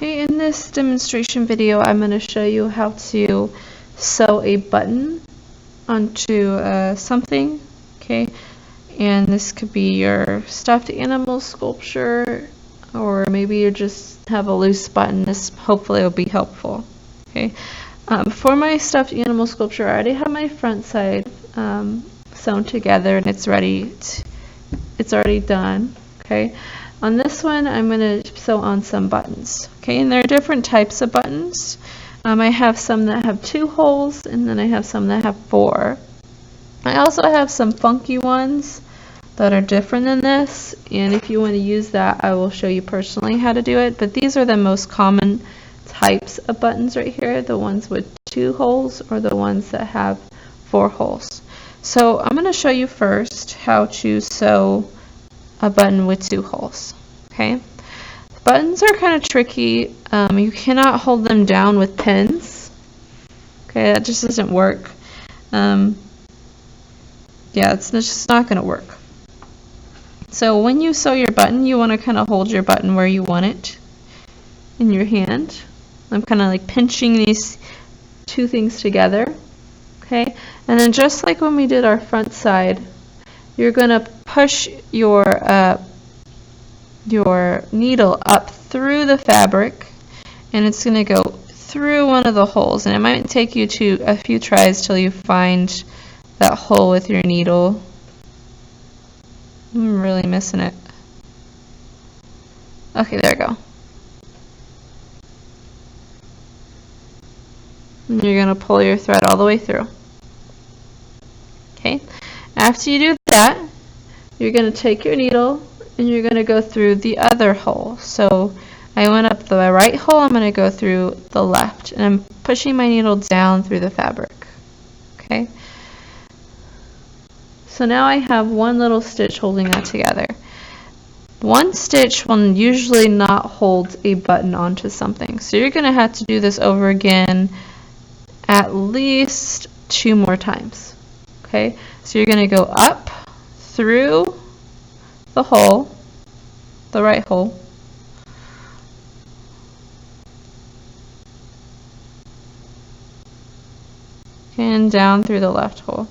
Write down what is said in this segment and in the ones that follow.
Okay, in this demonstration video, I'm going to show you how to sew a button onto something. Okay, and this could be your stuffed animal sculpture, or maybe you just have a loose button. This hopefully will be helpful. Okay, for my stuffed animal sculpture, I already have my front side sewn together, and it's ready. It's already done. Okay. On this one, I'm going to sew on some buttons. Okay, and there are different types of buttons. I have some that have 2 holes, and then I have some that have 4. I also have some funky ones that are different than this, and if you want to use that, I will show you personally how to do it. But these are the most common types of buttons right here, the ones with 2 holes or the ones that have 4 holes. So I'm going to show you first how to sew a button with 2 holes. Okay, buttons are kind of tricky. You cannot hold them down with pins. Okay, that just doesn't work. Yeah, it's just not going to work. So when you sew your button, you want to kind of hold your button where you want it in your hand. I'm kind of like pinching these 2 things together. Okay, and then just like when we did our front side, you're going to push your needle up through the fabric, and it's going to go through one of the holes, and it might take you to a few tries till you find that hole with your needle. I'm really missing it. Okay, there we go. And you're going to pull your thread all the way through. Okay, after you do that, you're going to take your needle and you're going to go through the other hole. So I went up the right hole, I'm going to go through the left, and I'm pushing my needle down through the fabric. Okay, so now I have one little stitch holding that together. One stitch will usually not hold a button onto something, so you're going to have to do this over again at least 2 more times. Okay, so you're going to go up through the hole, the right hole, and down through the left hole.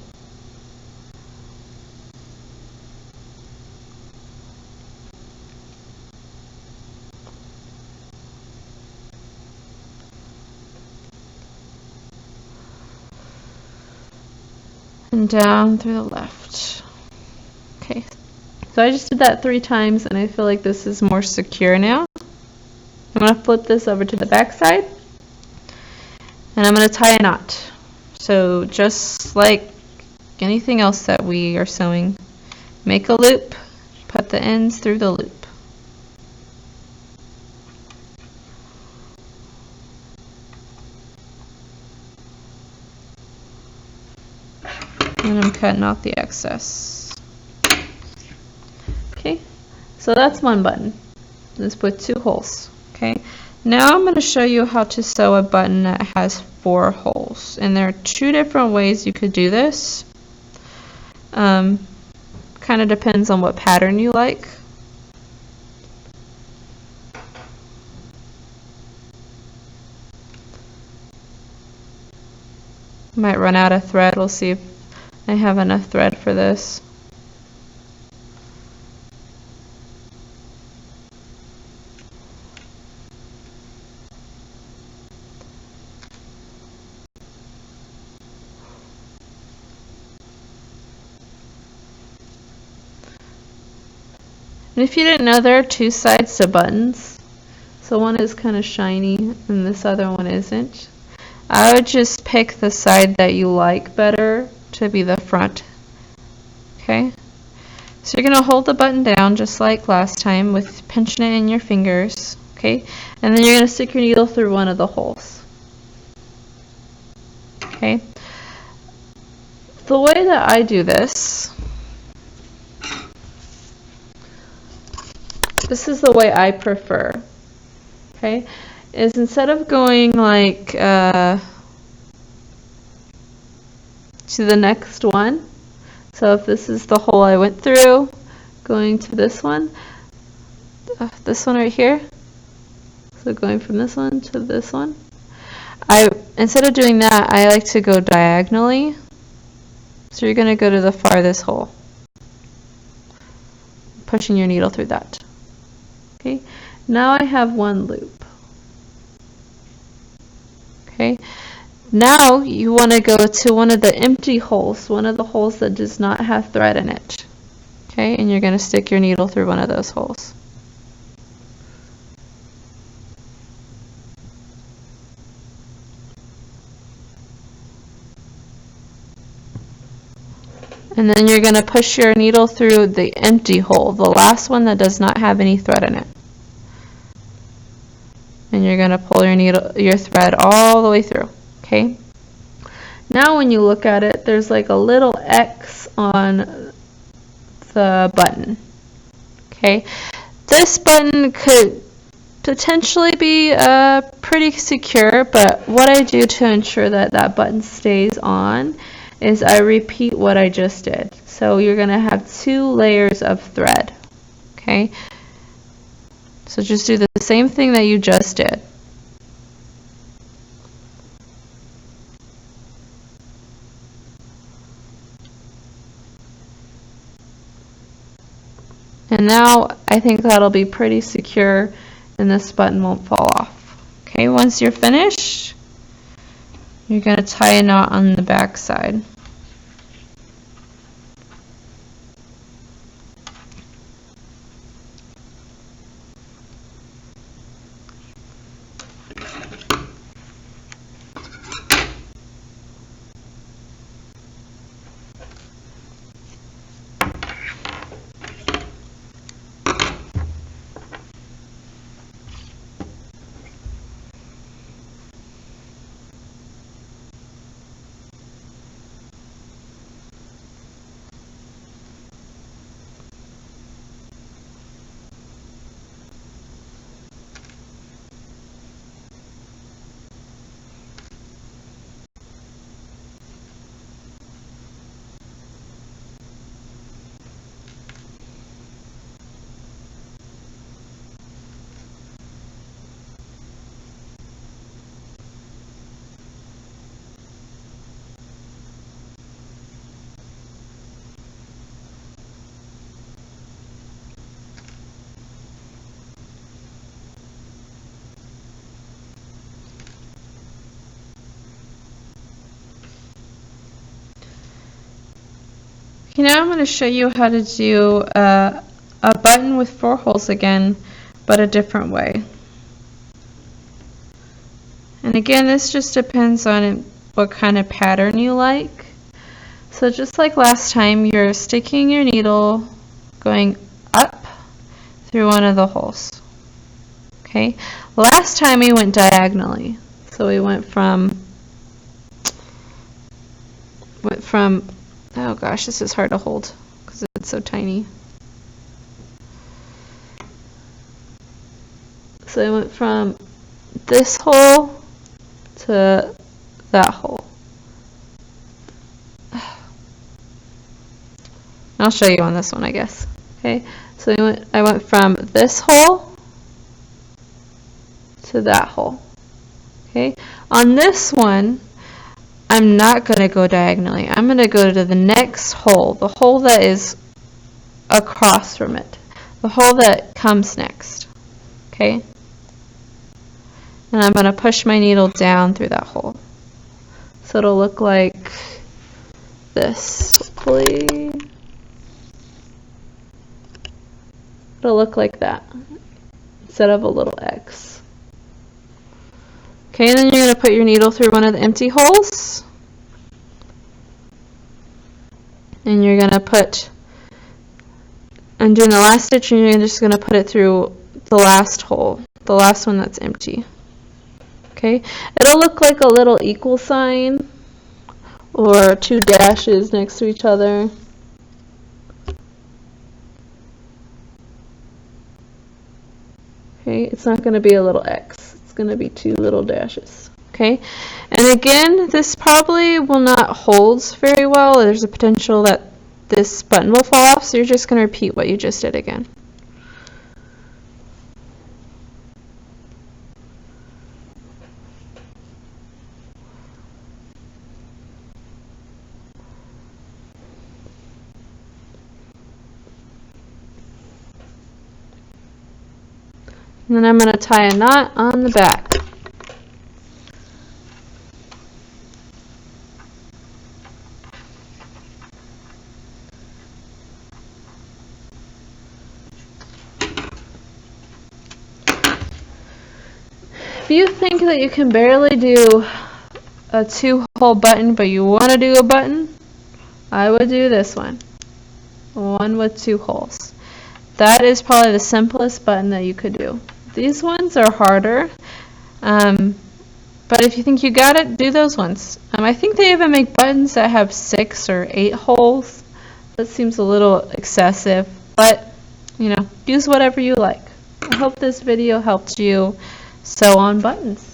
And down through the left. Okay, so I just did that 3 times, and I feel like this is more secure now. I'm going to flip this over to the back side, and I'm going to tie a knot. So just like anything else that we are sewing, make a loop, put the ends through the loop. And I'm cutting off the excess. Okay, so that's one button. Let's put 2 holes. Okay, now I'm going to show you how to sew a button that has 4 holes. And there are 2 different ways you could do this. Kind of depends on what pattern you like. Might run out of thread. We'll see if I have enough thread for this. And if you didn't know, there are 2 sides to buttons. So one is kind of shiny and this other one isn't. I would just pick the side that you like better to be the front. Okay, so you're going to hold the button down just like last time with pinching it in your fingers. Okay, and then you're going to stick your needle through one of the holes. Okay, the way that I do this, this is the way I prefer. Okay, is instead of going like to the next one, so if this is the hole I went through, going to this one right here, So going from this one to this one. Instead of doing that, I like to go diagonally. So you're going to go to the farthest hole, pushing your needle through that. Okay, now I have one loop. Okay, now you want to go to one of the empty holes, one of the holes that does not have thread in it. Okay, and you're going to stick your needle through one of those holes. And then you're going to push your needle through the empty hole, the last one that does not have any thread in it. And you're going to pull your thread all the way through. Okay? Now when you look at it, there's like a little X on the button. Okay? This button could potentially be pretty secure, but what I do to ensure that that button stays on is I repeat what I just did. So you're going to have 2 layers of thread. Okay? So just do the same thing that you just did. And now I think that'll be pretty secure and this button won't fall off. Okay, once you're finished, you're going to tie a knot on the back side. Okay, now I'm going to show you how to do a button with 4 holes again, but a different way. And again, this just depends on what kind of pattern you like. So just like last time, you're sticking your needle going up through one of the holes. Okay, last time we went diagonally. So we went from oh gosh, this is hard to hold because it's so tiny. So I went from this hole to that hole. I'll show you on this one, I guess. Okay, so I went from this hole to that hole. Okay, on this one, I'm not going to go diagonally. I'm going to go to the next hole, the hole that is across from it, the hole that comes next. Okay? And I'm going to push my needle down through that hole. So it'll look like this, hopefully. It'll look like that, instead of a little X. Okay, and then you're going to put your needle through one of the empty holes. And you're going to I'm doing the last stitch, and you're just going to put it through the last hole, the last one that's empty. Okay, it'll look like a little equal sign or 2 dashes next to each other. Okay, it's not going to be a little X. It's going to be 2 little dashes. Okay, and again, this probably will not hold very well. There's a potential that this button will fall off, so you're just going to repeat what you just did again. And then I'm going to tie a knot on the back. If you think that you can barely do a 2-hole button, but you want to do a button, I would do this one. One with 2 holes. That is probably the simplest button that you could do. These ones are harder, but if you think you got it, do those ones. I think they even make buttons that have 6 or 8 holes. That seems a little excessive, but you know, use whatever you like. I hope this video helped you sew on buttons.